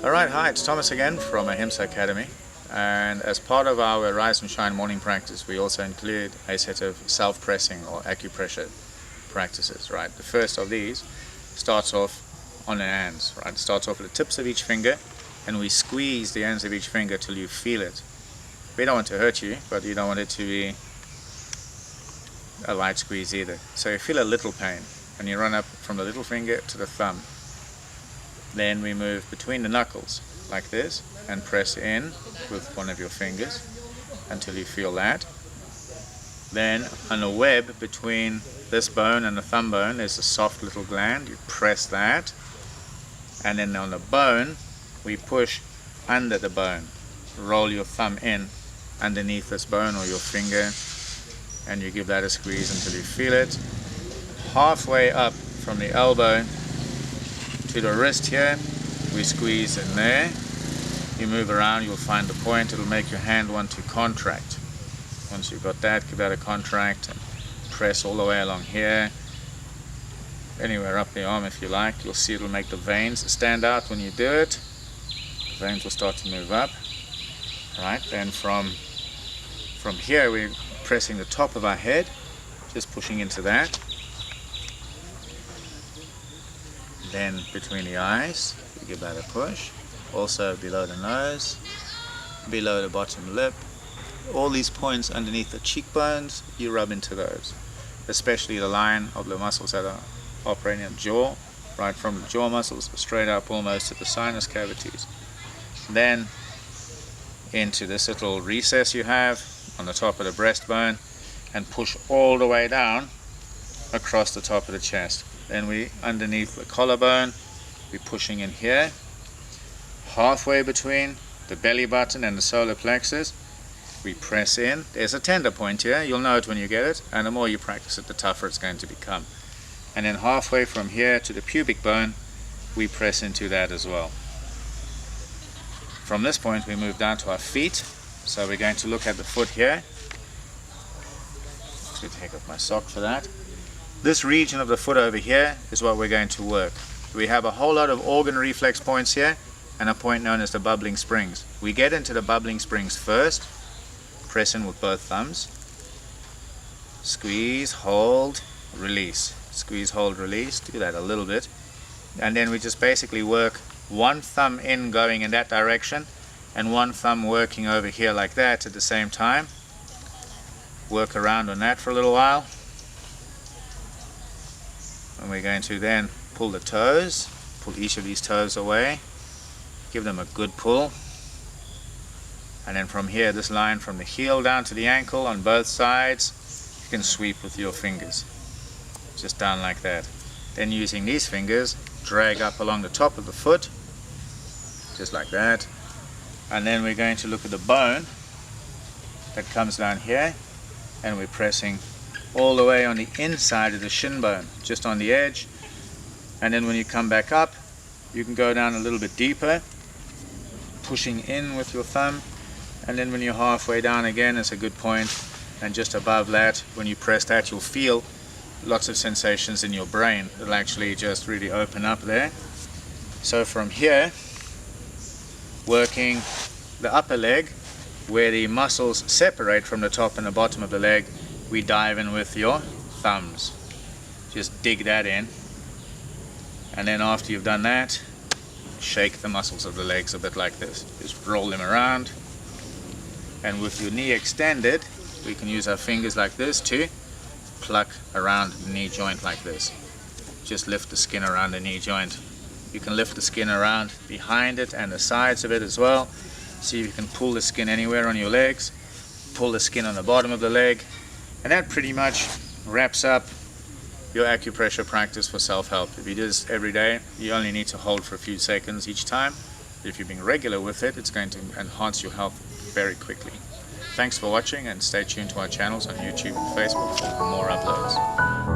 Alright, hi, it's Thomas again from Ahimsa Academy, and as part of our Rise and Shine morning practice we also include a set of self-pressing or acupressure practices, right? The first of these starts off on the hands, right? It starts off at the tips of each finger and we squeeze the ends of each finger till you feel it. We don't want to hurt you, but you don't want it to be a light squeeze either. So you feel a little pain and you run up from the little finger to the thumb. Then we move between the knuckles like this and press in with one of your fingers until you feel that. Then on the web between this bone and the thumb bone there's a soft little gland. You press that, and then on the bone we push under the bone. Roll your thumb in underneath this bone or your finger and you give that a squeeze until you feel it. Halfway up from the elbow to the wrist here, we squeeze in there. You move around, you'll find the point. It'll make your hand want to contract. Once you've got that, give that a contract and press all the way along here, anywhere up the arm if you like. You'll see it'll make the veins stand out when you do it. The veins will start to move up. Right, then from here we're pressing the top of our head, just pushing into that. Then between the eyes, you give that a push. Also below the nose, below the bottom lip. All these points underneath the cheekbones, you rub into those. Especially the line of the muscles that are operating in the jaw, right from the jaw muscles straight up almost to the sinus cavities. Then into this little recess you have on the top of the breastbone and push all the way down across the top of the chest. Then we underneath the collarbone, we're pushing in here, halfway between the belly button and the solar plexus. We press in. There's a tender point here. You'll know it when you get it, and the more you practice it, the tougher it's going to become. And then halfway from here to the pubic bone, we press into that as well. From this point, we move down to our feet. So we're going to look at the foot here. Actually, take off my sock for that. This region of the foot over here is what we're going to work. We have a whole lot of organ reflex points here and a point known as the bubbling springs. We get into the bubbling springs first. Press in with both thumbs. Squeeze, hold, release. Squeeze, hold, release. Do that a little bit. And then we just basically work one thumb in going in that direction and one thumb working over here like that at the same time. Work around on that for a little while. And we're going to then pull the toes, pull each of these toes away, give them a good pull, and then from here, this line from the heel down to the ankle on both sides, you can sweep with your fingers, just down like that. Then using these fingers, drag up along the top of the foot, just like that, and then we're going to look at the bone that comes down here, and we're pressing all the way on the inside of the shin bone, just on the edge. And then when you come back up, you can go down a little bit deeper, pushing in with your thumb, and then when you're halfway down again, it's a good point. And just above that, when you press that, you'll feel lots of sensations in your brain. It'll actually just really open up there. So from here, working the upper leg, where the muscles separate from the top and the bottom of the leg, we dive in with your thumbs. Just dig that in. And then after you've done that, shake the muscles of the legs a bit like this. Just roll them around. And with your knee extended, we can use our fingers like this to pluck around the knee joint like this. Just lift the skin around the knee joint. You can lift the skin around behind it and the sides of it as well. See if you can pull the skin anywhere on your legs. Pull the skin on the bottom of the leg. And that pretty much wraps up your acupressure practice for self-help. If you do this every day, you only need to hold for a few seconds each time. If you're being regular with it, it's going to enhance your health very quickly. Thanks for watching and stay tuned to our channels on YouTube and Facebook for more uploads.